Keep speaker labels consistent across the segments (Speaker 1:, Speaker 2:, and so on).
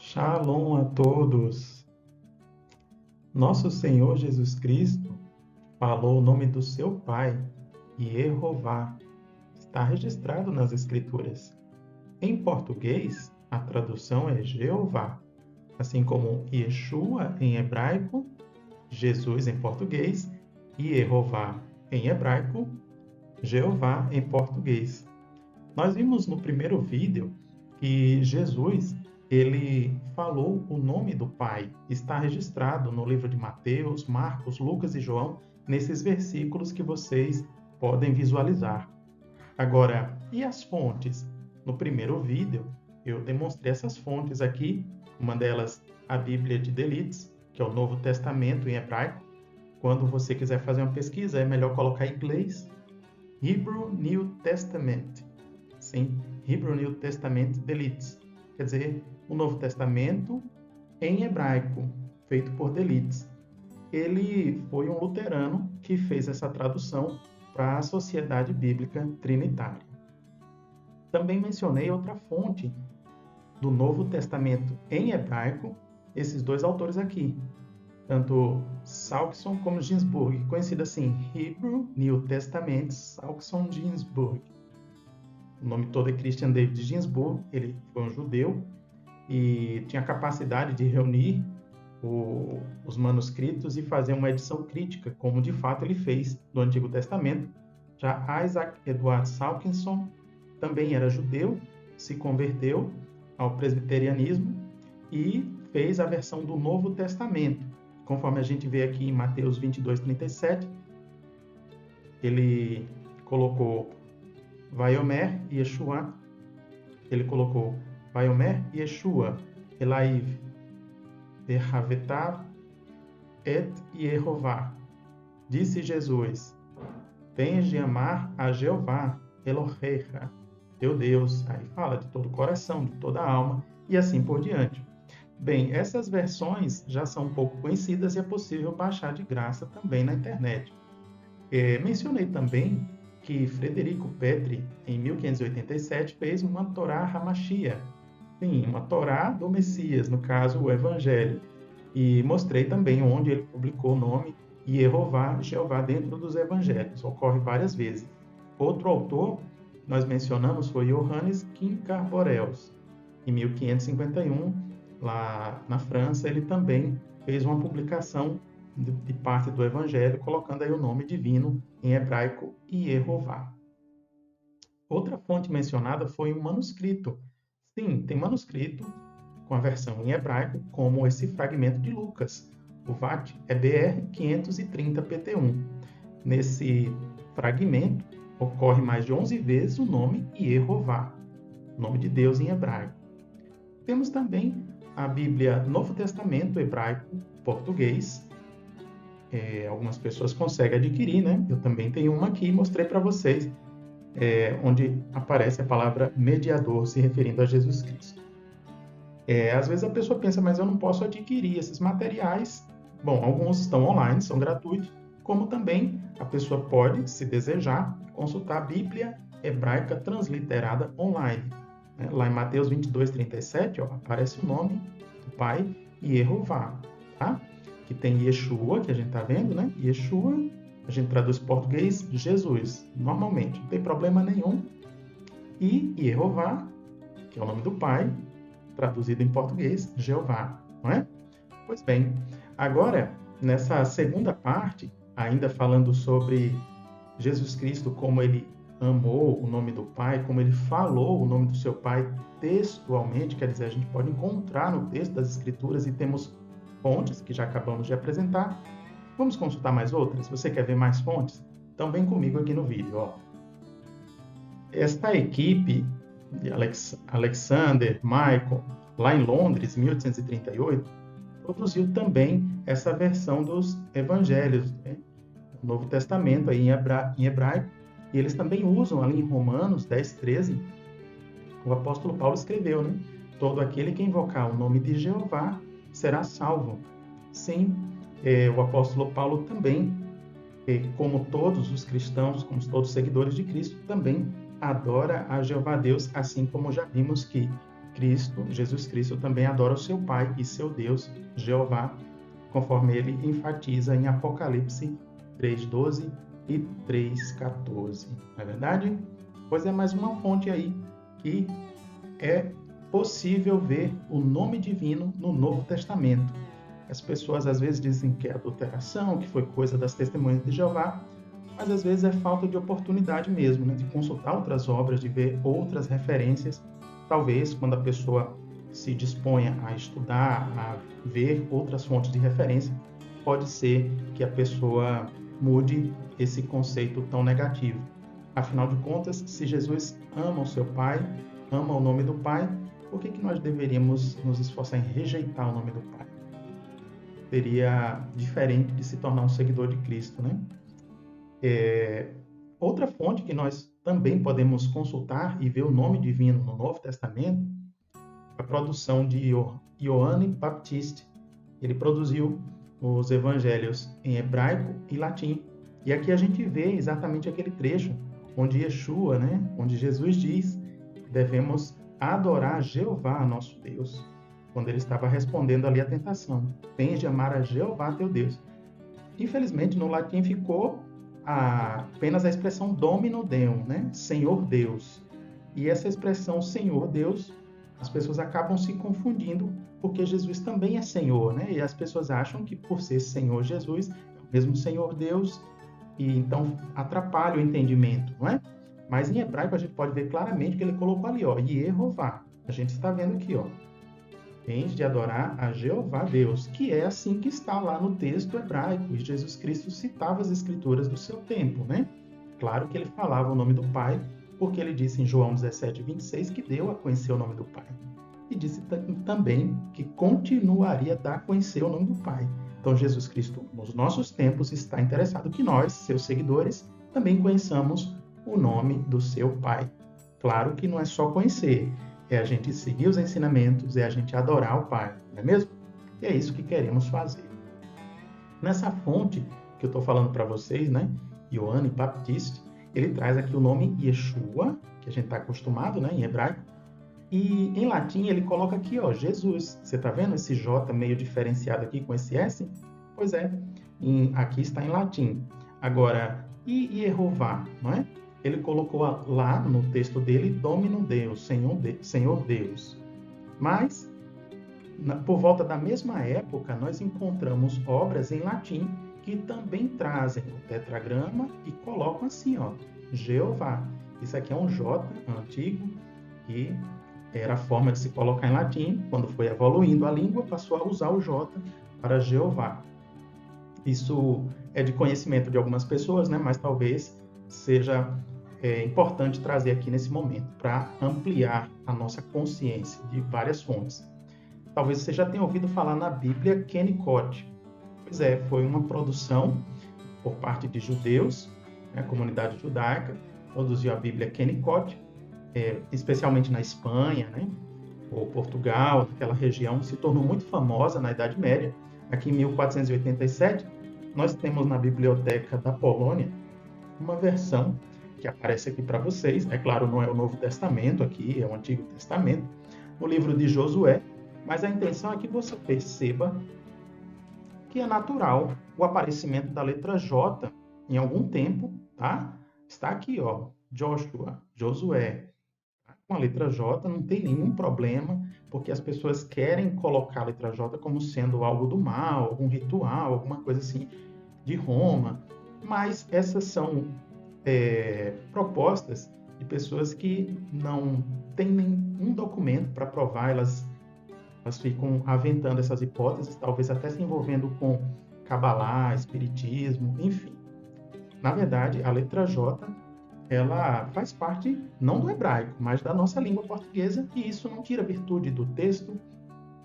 Speaker 1: Shalom a todos. Nosso Senhor Jesus Cristo falou o nome do seu Pai, Yehová. Está registrado nas Escrituras. Em português, a tradução é Jeová, assim como Yeshua em hebraico, Jesus em português, e Yehová em hebraico, Jeová em português. Nós vimos no primeiro vídeo que Jesus ele falou o nome do Pai. Está registrado no livro de Mateus, Marcos, Lucas e João, nesses versículos que vocês podem visualizar. Agora, e as fontes? No primeiro vídeo, eu demonstrei essas fontes aqui. Uma delas, a Bíblia de Delitzsch, que é o Novo Testamento em hebraico. Quando você quiser fazer uma pesquisa, é melhor colocar em inglês. Hebrew New Testament. Sim, Hebrew New Testament Delitzsch. Quer dizer, o Novo Testamento em hebraico, feito por Delitzsch. Ele foi um luterano que fez essa tradução para a Sociedade Bíblica Trinitária. Também mencionei outra fonte do Novo Testamento em hebraico, esses dois autores aqui, tanto Salkson como Ginsburg, conhecido assim, Hebrew New Testament Salkson Ginsburg. O nome todo é Christian David Ginsburg, ele foi um judeu e tinha a capacidade de reunir os manuscritos e fazer uma edição crítica, como de fato ele fez do Antigo Testamento. Já Isaac Edward Salkinson também era judeu, se converteu ao presbiterianismo e fez a versão do Novo Testamento, conforme a gente vê aqui em Mateus 22:37. Ele colocou Vaiomer Yeshua, ele colocou Vaiomer Yeshua, Elaiv, Behavetav et Yehová. Disse Jesus, tens de amar a Jeová, Elohecha, teu Deus. Aí fala de todo o coração, de toda a alma, e assim por diante. Bem, essas versões já são um pouco conhecidas e é possível baixar de graça também na internet. Mencionei também que Frederico Petri, em 1587, fez uma Torá Hamashia. Sim, uma Torá do Messias, no caso, o Evangelho. E mostrei também onde ele publicou o nome Yehová, Jeová, dentro dos Evangelhos. Ocorre várias vezes. Outro autor, nós mencionamos, foi Johannes Quincarboreus. Em 1551, lá na França, ele também fez uma publicação de parte do Evangelho, colocando aí o nome divino em hebraico, Yehová. Outra fonte mencionada foi um manuscrito. Sim, tem manuscrito com a versão em hebraico, como esse fragmento de Lucas. O VAT é BR 530 PT1. Nesse fragmento, ocorre mais de 11 vezes o nome Yehová, nome de Deus em hebraico. Temos também a Bíblia Novo Testamento hebraico português. Algumas pessoas conseguem adquirir, né? Eu também tenho uma aqui e mostrei para vocês, onde aparece a palavra mediador, se referindo a Jesus Cristo. Às vezes a pessoa pensa, mas eu não posso adquirir esses materiais. Bom, alguns estão online, são gratuitos, como também a pessoa pode, se desejar, consultar a Bíblia Hebraica Transliterada online. Lá em Mateus 22:37, aparece o nome do Pai Yehová, tá? Que tem Yeshua, que a gente está vendo, né? Yeshua, a gente traduz em português Jesus, normalmente, não tem problema nenhum. E Yehová, que é o nome do Pai, traduzido em português, Jeová, não é? Pois bem, agora, nessa segunda parte, ainda falando sobre Jesus Cristo, como ele amou o nome do Pai, como ele falou o nome do seu Pai textualmente, quer dizer, a gente pode encontrar no texto das Escrituras e temos fontes que já acabamos de apresentar. Vamos consultar mais outras? Se você quer ver mais fontes, então vem comigo aqui no vídeo. Esta equipe de Alexander, Michael, lá em Londres, 1838, produziu também essa versão dos Evangelhos, né? O Novo Testamento aí em hebraico, e eles também usam ali em Romanos 10:13, o apóstolo Paulo escreveu, né? Todo aquele que invocar o nome de Jeová será salvo. Sim, o apóstolo Paulo também, como todos os cristãos, como todos os seguidores de Cristo, também adora a Jeová Deus, assim como já vimos que Cristo, Jesus Cristo, também adora o seu Pai e seu Deus, Jeová, conforme ele enfatiza em Apocalipse 3:12 e 3:14. Não é verdade? Pois é mais uma fonte aí que é possível ver o nome divino no Novo Testamento. As pessoas às vezes dizem que é adulteração, que foi coisa das testemunhas de Jeová, mas às vezes é falta de oportunidade mesmo, né? De consultar outras obras, de ver outras referências. Talvez quando a pessoa se disponha a estudar, a ver outras fontes de referência, pode ser que a pessoa mude esse conceito tão negativo. Afinal de contas, se Jesus ama o seu Pai, ama o nome do Pai, por que nós deveríamos nos esforçar em rejeitar o nome do Pai? Seria diferente de se tornar um seguidor de Cristo, né? Outra fonte que nós também podemos consultar e ver o nome divino no Novo Testamento é a produção de Ioane Baptiste. Ele produziu os evangelhos em hebraico e latim. E aqui a gente vê exatamente aquele trecho onde Yeshua, né, onde Jesus diz que devemos adorar Jeová, nosso Deus, quando ele estava respondendo ali à tentação. Tens de amar a Jeová, teu Deus. Infelizmente, no latim ficou apenas a expressão Domino Deum, né? Senhor Deus. E essa expressão Senhor Deus, as pessoas acabam se confundindo, porque Jesus também é Senhor, né? E as pessoas acham que por ser Senhor Jesus, é o mesmo Senhor Deus, e então atrapalha o entendimento, não é? Mas em hebraico a gente pode ver claramente que ele colocou ali, ó, Yehová. A gente está vendo aqui, ó. Tens de adorar a Jeová Deus, que é assim que está lá no texto hebraico. E Jesus Cristo citava as escrituras do seu tempo, né? Claro que ele falava o nome do Pai, porque ele disse em João 17:26 que deu a conhecer o nome do Pai. E disse também que continuaria a dar a conhecer o nome do Pai. Então Jesus Cristo, nos nossos tempos, está interessado que nós, seus seguidores, também conheçamos o nome do seu Pai. Claro que não é só conhecer, é a gente seguir os ensinamentos, é a gente adorar o Pai, não é mesmo? E é isso que queremos fazer. Nessa fonte que eu estou falando para vocês, né, Ioane Baptiste, ele traz aqui o nome Yeshua, que a gente está acostumado, né, em hebraico, e em latim ele coloca aqui, ó, Jesus. Você está vendo esse J meio diferenciado aqui com esse S? Pois é, aqui está em latim. Agora, e Yehová, não é? Ele colocou lá no texto dele Domino Deus, Senhor Deus. Mas, por volta da mesma época, nós encontramos obras em latim que também trazem o tetragrama e colocam assim, ó, Jeová. Isso aqui é um J antigo e era a forma de se colocar em latim. Quando foi evoluindo a língua, passou a usar o J para Jeová. Isso é de conhecimento de algumas pessoas, né? Mas talvez seja importante trazer aqui nesse momento, para ampliar a nossa consciência de várias fontes. Talvez você já tenha ouvido falar na Bíblia Kennicott. Pois é, foi uma produção por parte de judeus, né, a comunidade judaica, produziu a Bíblia Kennicott, especialmente na Espanha, né, ou Portugal, aquela região, se tornou muito famosa na Idade Média. Aqui em 1487, nós temos na Biblioteca da Polônia uma versão que aparece aqui para vocês. É claro, não é o Novo Testamento aqui, é o Antigo Testamento, no livro de Josué, mas a intenção é que você perceba que é natural o aparecimento da letra J em algum tempo, tá? Está aqui, ó, Joshua, Josué. Com a letra J não tem nenhum problema, porque as pessoas querem colocar a letra J como sendo algo do mal, algum ritual, alguma coisa assim de Roma, mas essas são propostas de pessoas que não têm nenhum documento para provar, elas ficam aventando essas hipóteses, talvez até se envolvendo com Cabalá, Espiritismo, enfim. Na verdade, a letra J, ela faz parte, não do hebraico, mas da nossa língua portuguesa, e isso não tira a virtude do texto,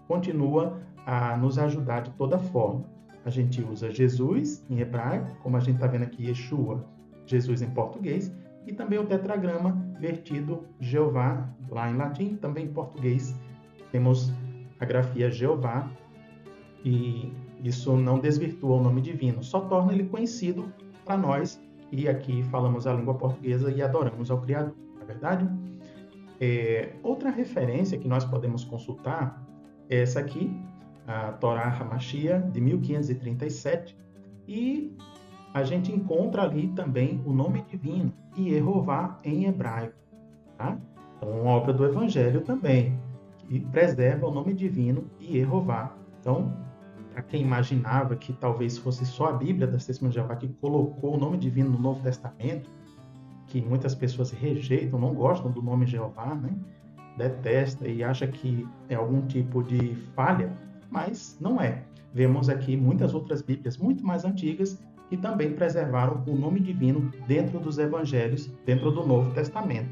Speaker 1: continua a nos ajudar de toda forma. A gente usa Jesus em hebraico, como a gente está vendo aqui, Yeshua, Jesus em português, e também o tetragrama vertido Jeová, lá em latim, também em português temos a grafia Jeová, e isso não desvirtua o nome divino, só torna ele conhecido para nós, e aqui falamos a língua portuguesa e adoramos ao Criador, não é verdade? Outra referência que nós podemos consultar é essa aqui, a Torá Hamashia, de 1537, e a gente encontra ali também o nome divino, Yehová em hebraico. Tá? Então, uma obra do Evangelho também, que preserva o nome divino Yehová. Então, para quem imaginava que talvez fosse só a Bíblia das Testemunhas de Jeová que colocou o nome divino no Novo Testamento, que muitas pessoas rejeitam, não gostam do nome Jeová, né? Detesta e acha que é algum tipo de falha, mas não é. Vemos aqui muitas outras Bíblias muito mais antigas que também preservaram o nome divino dentro dos evangelhos, dentro do Novo Testamento.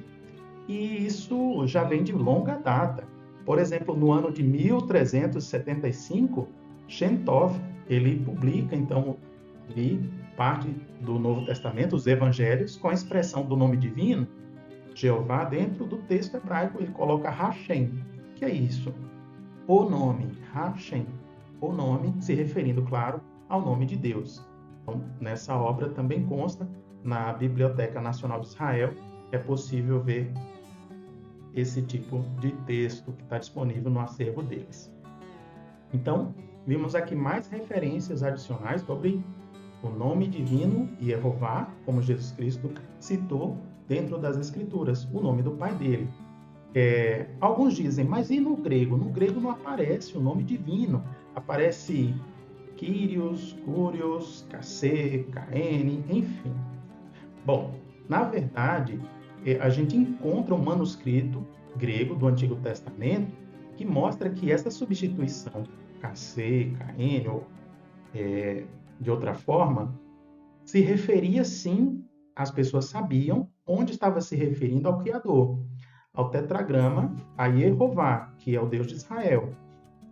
Speaker 1: E isso já vem de longa data. Por exemplo, no ano de 1375, Shem Tov, ele publica, então, ali, parte do Novo Testamento, os evangelhos, com a expressão do nome divino, Jeová, dentro do texto hebraico, ele coloca Hashem, que é isso, o nome, Hashem, o nome, se referindo, claro, ao nome de Deus. Então, nessa obra também consta, na Biblioteca Nacional de Israel, é possível ver esse tipo de texto que está disponível no acervo deles. Então, vimos aqui mais referências adicionais sobre o nome divino Yehová, como Jesus Cristo citou dentro das Escrituras, o nome do Pai dele. Alguns dizem, mas e no grego? No grego não aparece o nome divino, aparece Kyrios, Kurios, Kase, Kaene, enfim. Bom, na verdade, a gente encontra um manuscrito grego do Antigo Testamento que mostra que essa substituição, Kase, Kaene, ou de outra forma, se referia sim, as pessoas sabiam onde estava se referindo ao Criador, ao tetragrama, a Yehová, que é o Deus de Israel,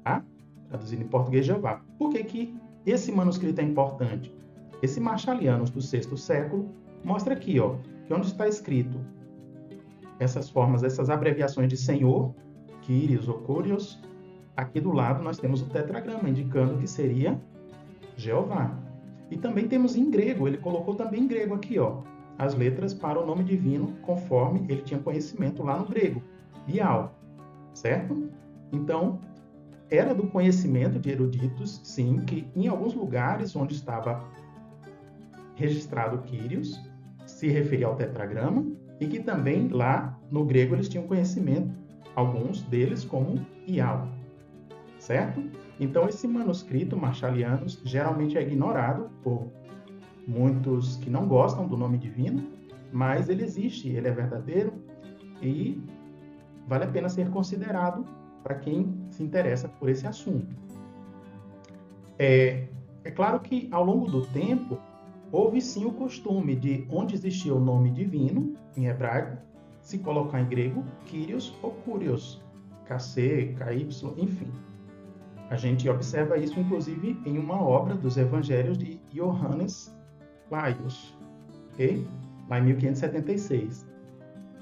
Speaker 1: tá? Traduzido em português, Jeová. Por que esse manuscrito é importante? Esse Marchalianos do VI século mostra aqui, ó, que onde está escrito essas formas, essas abreviações de Senhor, Kyrios ou Kurios, aqui do lado nós temos o tetragrama, indicando que seria Jeová. E também temos em grego, ele colocou também em grego aqui, ó, as letras para o nome divino, conforme ele tinha conhecimento lá no grego, Bial, certo? Então, era do conhecimento de eruditos, sim, que em alguns lugares onde estava registrado Kyrios, se referia ao tetragrama, e que também lá no grego eles tinham conhecimento, alguns deles como Ial, certo? Então esse manuscrito Marchalianos geralmente é ignorado por muitos que não gostam do nome divino, mas ele existe, ele é verdadeiro e vale a pena ser considerado para quem se interessa por esse assunto. É claro que ao longo do tempo houve sim o costume de, onde existia o nome divino, em hebraico, se colocar em grego, Kyrios ou Kurios, KC, KY, enfim. A gente observa isso, inclusive, em uma obra dos Evangelhos de Johannes Laius, okay? Lá em 1576.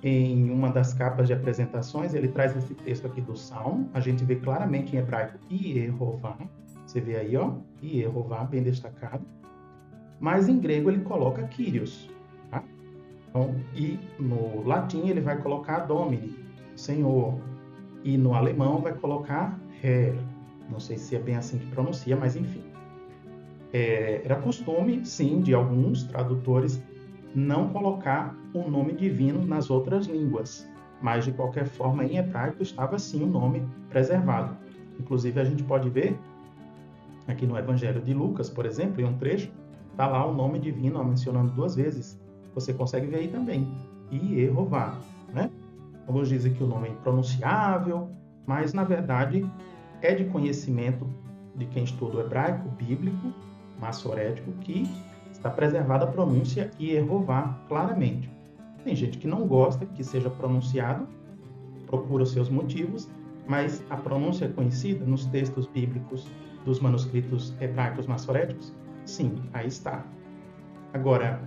Speaker 1: Em uma das capas de apresentações, ele traz esse texto aqui do Salmo, a gente vê claramente em hebraico, Yehová, você vê aí, ó, Yehová, bem destacado. Mas em grego ele coloca Kyrios, tá? Então, e no latim ele vai colocar Domini, Senhor, e no alemão vai colocar Herr. Não sei se é bem assim que pronuncia, mas enfim. Era costume, sim, de alguns tradutores não colocar um nome divino nas outras línguas, mas de qualquer forma em hebraico estava sim o nome preservado. Inclusive a gente pode ver aqui no Evangelho de Lucas, por exemplo, em um trecho, está lá o nome divino mencionando 2 vezes. Você consegue ver aí também. Yehová, né? Alguns dizem que o nome é impronunciável, mas na verdade é de conhecimento de quem estuda o hebraico, bíblico, massorético, que está preservada a pronúncia Yehová claramente. Tem gente que não gosta que seja pronunciado, procura os seus motivos, mas a pronúncia é conhecida nos textos bíblicos dos manuscritos hebraicos massoréticos. Sim, aí está. Agora,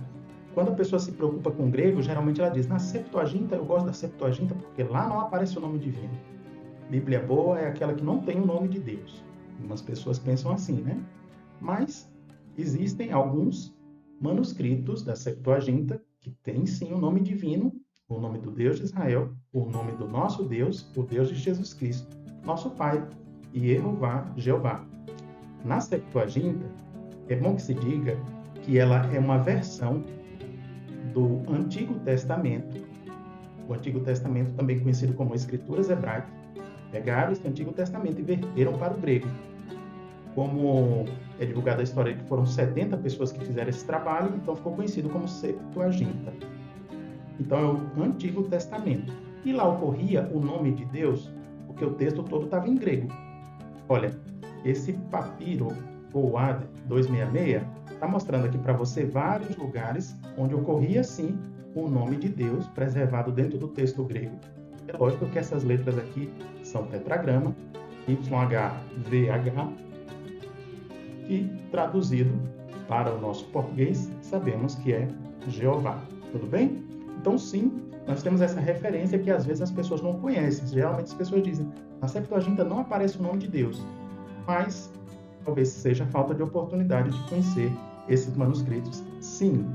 Speaker 1: quando a pessoa se preocupa com o grego, geralmente ela diz, na Septuaginta, eu gosto da Septuaginta porque lá não aparece o nome divino. Bíblia boa é aquela que não tem o nome de Deus. Algumas pessoas pensam assim, né? Mas existem alguns manuscritos da Septuaginta que têm sim o nome divino o nome do Deus de Israel, o nome do nosso Deus, o Deus de Jesus Cristo, nosso Pai, e Jeová. Na Septuaginta, é bom que se diga que ela é uma versão do Antigo Testamento. O Antigo Testamento, também conhecido como Escrituras Hebraicas, pegaram esse Antigo Testamento e verteram para o grego. Como é divulgada a história de que foram 70 pessoas que fizeram esse trabalho, então ficou conhecido como Septuaginta. Então é o Antigo Testamento. E lá ocorria o nome de Deus, porque o texto todo estava em grego. Olha, esse papiro Fouad 266 está mostrando aqui para você vários lugares onde ocorria sim o nome de Deus preservado dentro do texto grego. É lógico que essas letras aqui são tetragrama, YHVH, e traduzido para o nosso português sabemos que é Jeová. Tudo bem? Então sim, nós temos essa referência que às vezes as pessoas não conhecem. Geralmente as pessoas dizem, na Septuaginta não aparece o nome de Deus, mas talvez seja falta de oportunidade de conhecer esses manuscritos. Sim,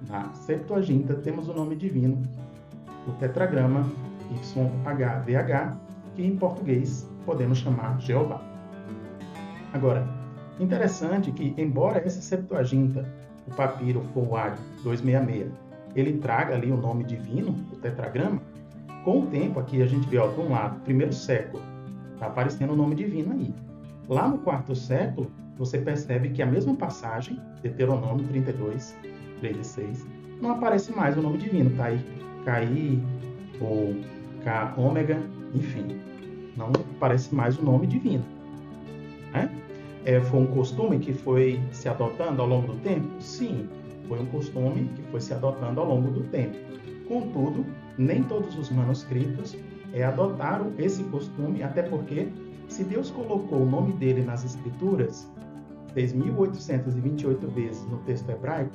Speaker 1: na Septuaginta temos o nome divino, o tetragrama YHVH, que em português podemos chamar Jeová. Agora, interessante que, embora essa Septuaginta, o papiro Fouad 266, ele traga ali o nome divino, o tetragrama, com o tempo aqui a gente vê, ó, de um lado, primeiro século, está aparecendo o nome divino aí. Lá no quarto século, você percebe que a mesma passagem, Deuteronômio 32, 3 e 6, não aparece mais o nome divino, tá aí KI ou K ômega, enfim, não aparece mais o nome divino, né? Foi um costume que foi se adotando ao longo do tempo? Sim, foi um costume que foi se adotando ao longo do tempo. Contudo, nem todos os manuscritos adotaram esse costume, até porque, se Deus colocou o nome dele nas Escrituras 6.828 vezes no texto hebraico,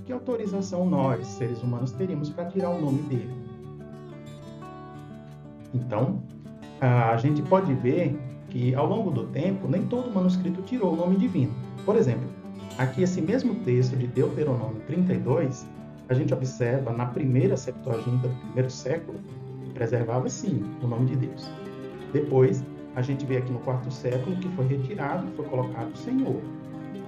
Speaker 1: que autorização nós, seres humanos, teríamos para tirar o nome dele? Então, a gente pode ver que, ao longo do tempo, nem todo manuscrito tirou o nome divino. Por exemplo, aqui esse mesmo texto de Deuteronômio 32, a gente observa na primeira Septuaginta do primeiro século, que preservava, sim, o nome de Deus. Depois, a gente vê aqui no quarto século que foi retirado e foi colocado Senhor.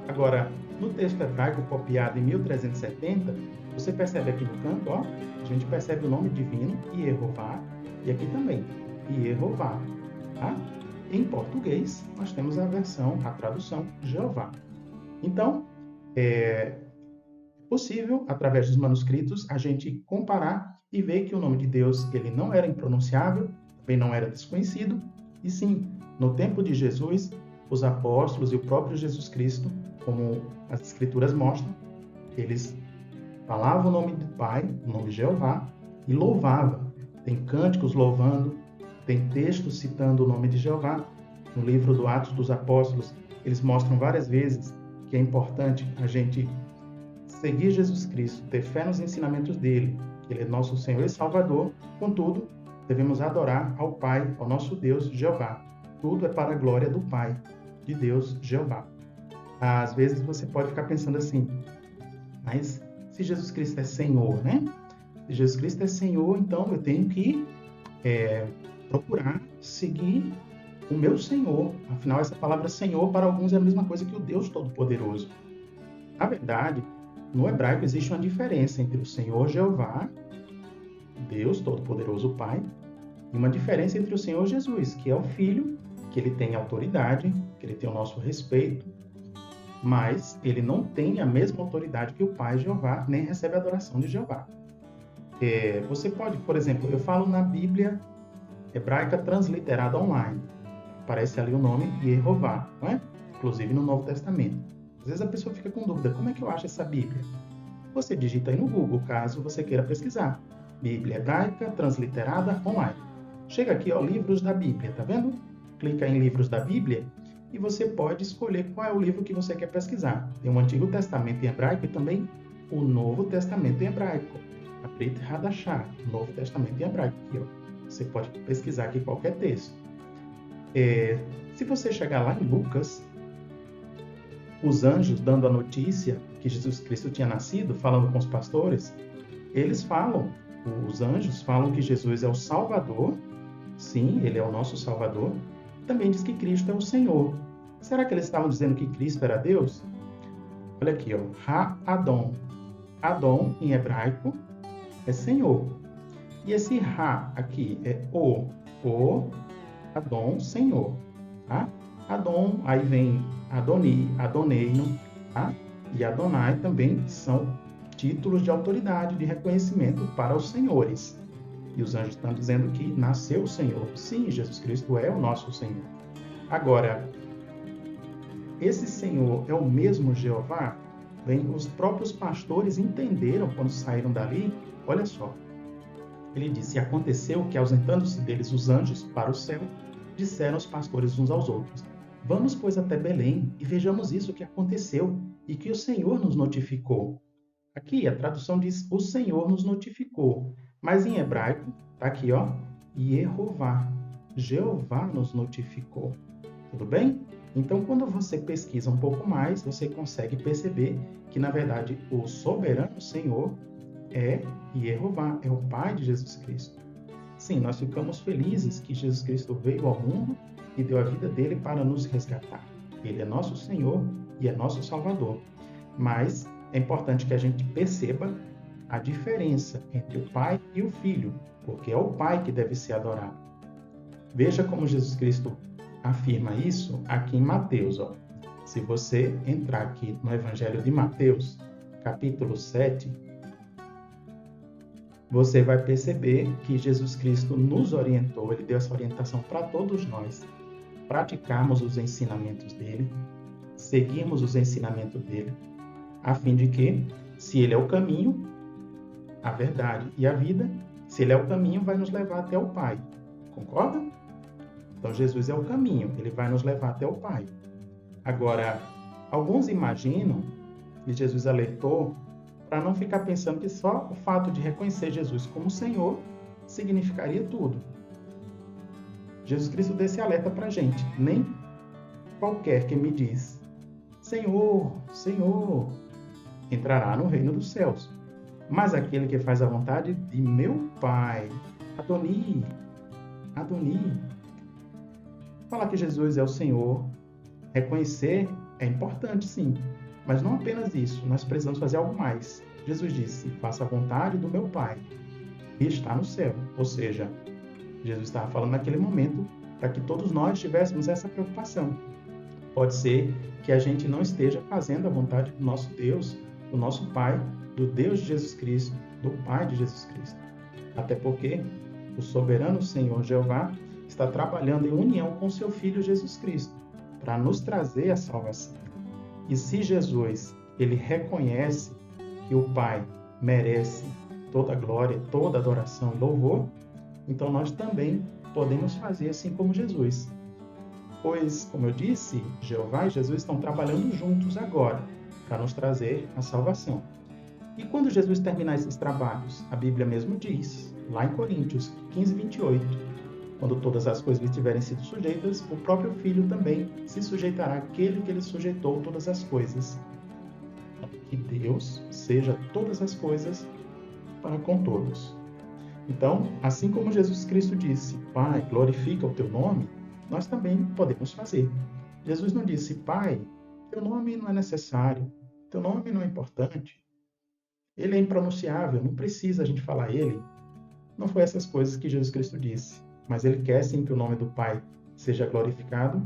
Speaker 1: Agora, no texto hebraico copiado em 1370, você percebe aqui no canto, ó, a gente percebe o nome divino, Yehová, e aqui também, Yehová, tá? Em português, nós temos a tradução Jeová. Então, é possível, através dos manuscritos, a gente comparar e ver que o nome de Deus ele não era impronunciável, também não era desconhecido, e sim, no tempo de Jesus, os apóstolos e o próprio Jesus Cristo, como as Escrituras mostram, eles falavam o nome do Pai, o nome de Jeová, e louvavam. Tem cânticos louvando, tem textos citando o nome de Jeová. No livro do Atos dos Apóstolos, eles mostram várias vezes que é importante a gente seguir Jesus Cristo, ter fé nos ensinamentos dele, que ele é nosso Senhor e Salvador. Contudo, devemos adorar ao Pai, ao nosso Deus, Jeová. Tudo é para a glória do Pai, de Deus, Jeová. Às vezes você pode ficar pensando assim, mas se Jesus Cristo é Senhor, né? Se Jesus Cristo é Senhor, então eu tenho que procurar seguir o meu Senhor. Afinal, essa palavra Senhor para alguns é a mesma coisa que o Deus Todo-Poderoso. Na verdade, no hebraico existe uma diferença entre o Senhor Jeová, Deus Todo-Poderoso Pai, e uma diferença entre o Senhor Jesus, que é o Filho, que ele tem autoridade, que ele tem o nosso respeito, mas ele não tem a mesma autoridade que o Pai Jeová, nem recebe a adoração de Jeová. Você pode, por exemplo, eu falo na Bíblia hebraica transliterada online, aparece ali o nome Yehová, não é? Inclusive no Novo Testamento. Às vezes a pessoa fica com dúvida, como é que eu acho essa Bíblia? Você digita aí no Google, caso você queira pesquisar. Bíblia hebraica transliterada online. Chega aqui, ó, livros da Bíblia, tá vendo? Clica em livros da Bíblia e você pode escolher qual é o livro que você quer pesquisar. Tem o Antigo Testamento em hebraico e também o Novo Testamento em hebraico. A Brit Hadashah, o Novo Testamento em hebraico. Aqui, ó. Você pode pesquisar aqui qualquer texto. Se você chegar lá em Lucas, os anjos dando a notícia que Jesus Cristo tinha nascido, falando com os pastores, eles falam Os anjos falam que Jesus é o Salvador. Sim, ele é o nosso Salvador. Também diz que Cristo é o Senhor. Será que eles estavam dizendo que Cristo era Deus? Olha aqui, ó. Ha-Adon. Adon, em hebraico, é Senhor. E esse Ra aqui é O. Adon, Senhor. Tá? Adon, aí vem Adoni, Adoneino, tá? E Adonai também são títulos de autoridade, de reconhecimento para os senhores. E os anjos estão dizendo que nasceu o Senhor. Sim, Jesus Cristo é o nosso Senhor. Agora, esse Senhor é o mesmo Jeová? Bem, os próprios pastores entenderam quando saíram dali. Olha só. Ele disse: aconteceu que, ausentando-se deles os anjos para o céu, disseram os pastores uns aos outros: vamos, pois, até Belém e vejamos isso que aconteceu e que o Senhor nos notificou. Aqui a tradução diz: o Senhor nos notificou. Mas em hebraico, tá aqui, ó, Yehová. Jeová nos notificou. Tudo bem? Então, quando você pesquisa um pouco mais, você consegue perceber que, na verdade, o soberano Senhor é Yehová, é o Pai de Jesus Cristo. Sim, nós ficamos felizes que Jesus Cristo veio ao mundo e deu a vida dele para nos resgatar. Ele é nosso Senhor e é nosso Salvador. Mas é importante que a gente perceba a diferença entre o Pai e o Filho, porque é o Pai que deve ser adorado. Veja como Jesus Cristo afirma isso aqui em Mateus. Ó. Se você entrar aqui no Evangelho de Mateus, capítulo 7, você vai perceber que Jesus Cristo nos orientou, ele deu essa orientação para todos nós, praticarmos os ensinamentos dele, seguirmos os ensinamentos dele, a fim de que, se ele é o caminho, a verdade e a vida, se ele é o caminho, vai nos levar até o Pai. Concorda? Então, Jesus é o caminho, ele vai nos levar até o Pai. Agora, alguns imaginam que Jesus alertou para não ficar pensando que só o fato de reconhecer Jesus como Senhor significaria tudo. Jesus Cristo deu esse alerta para a gente. Nem qualquer que me diz Senhor, Senhor, entrará no reino dos céus. Mas aquele que faz a vontade de meu Pai, Adoni. Falar que Jesus é o Senhor, reconhecer é importante, sim. Mas não apenas isso, nós precisamos fazer algo mais. Jesus disse: faça a vontade do meu Pai, que está no céu. Ou seja, Jesus estava falando naquele momento para que todos nós tivéssemos essa preocupação. Pode ser que a gente não esteja fazendo a vontade do nosso Deus, do nosso Pai, do Deus de Jesus Cristo, do Pai de Jesus Cristo. Até porque o soberano Senhor Jeová está trabalhando em união com seu Filho Jesus Cristo para nos trazer a salvação. E se Jesus ele reconhece que o Pai merece toda a glória, toda a adoração e louvor, então nós também podemos fazer assim como Jesus. Pois, como eu disse, Jeová e Jesus estão trabalhando juntos agora para nos trazer a salvação. E quando Jesus terminar esses trabalhos, a Bíblia mesmo diz, lá em Coríntios 15, 28, quando todas as coisas lhe tiverem sido sujeitas, o próprio Filho também se sujeitará àquele que lhe sujeitou todas as coisas. Que Deus seja todas as coisas para com todos. Então, assim como Jesus Cristo disse, Pai, glorifica o teu nome, nós também podemos fazer. Jesus não disse, Pai, teu nome não é necessário, teu nome não é importante, ele é impronunciável, não precisa a gente falar ele. Não foi essas coisas que Jesus Cristo disse, mas ele quer sim que o nome do Pai seja glorificado,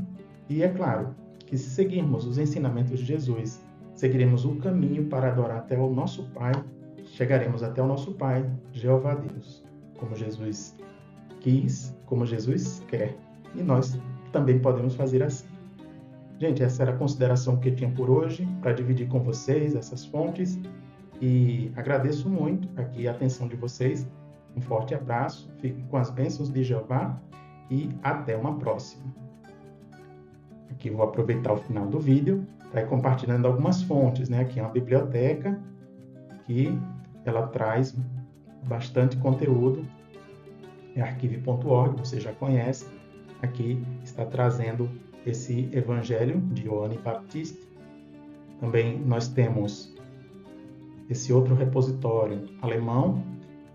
Speaker 1: e é claro que se seguirmos os ensinamentos de Jesus, seguiremos o caminho para adorar até o nosso Pai, chegaremos até o nosso Pai, Jeová Deus, como Jesus quis, como Jesus quer. E nós também podemos fazer assim. Gente, essa era a consideração que eu tinha por hoje, para dividir com vocês essas fontes. E agradeço muito aqui a atenção de vocês. Um forte abraço, fiquem com as bênçãos de Jeová e até uma próxima. Aqui vou aproveitar o final do vídeo para ir compartilhando algumas fontes, né? Aqui é uma biblioteca que ela traz bastante conteúdo. É arquive.org, você já conhece. Aqui está trazendo esse Evangelho de Ioane Baptiste. Também nós temos esse outro repositório alemão,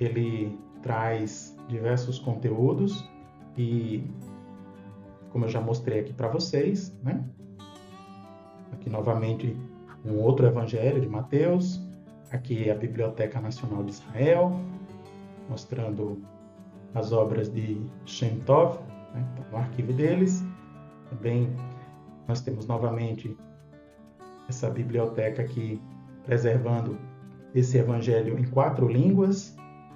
Speaker 1: ele traz diversos conteúdos e, como eu já mostrei aqui para vocês, né? Aqui novamente um outro evangelho de Mateus, aqui a Biblioteca Nacional de Israel, mostrando as obras de Shem Tov, né? No arquivo deles. Também nós temos novamente essa biblioteca aqui preservando esse evangelho em 4 línguas.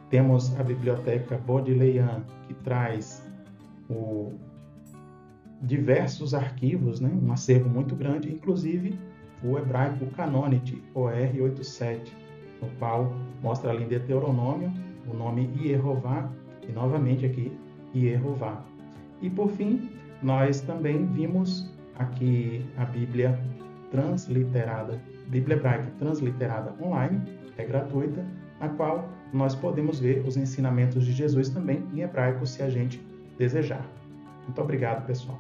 Speaker 1: Temos a biblioteca Bodleian, que traz diversos arquivos, né? Um acervo muito grande, inclusive o hebraico Canonite, OR87, no qual mostra além de Deuteronômio o nome Yehová e novamente aqui Yehová. E por fim, nós também vimos aqui a Bíblia transliterada, Bíblia Hebraica transliterada online, é gratuita, na qual nós podemos ver os ensinamentos de Jesus também em hebraico, se a gente desejar. Muito obrigado, pessoal.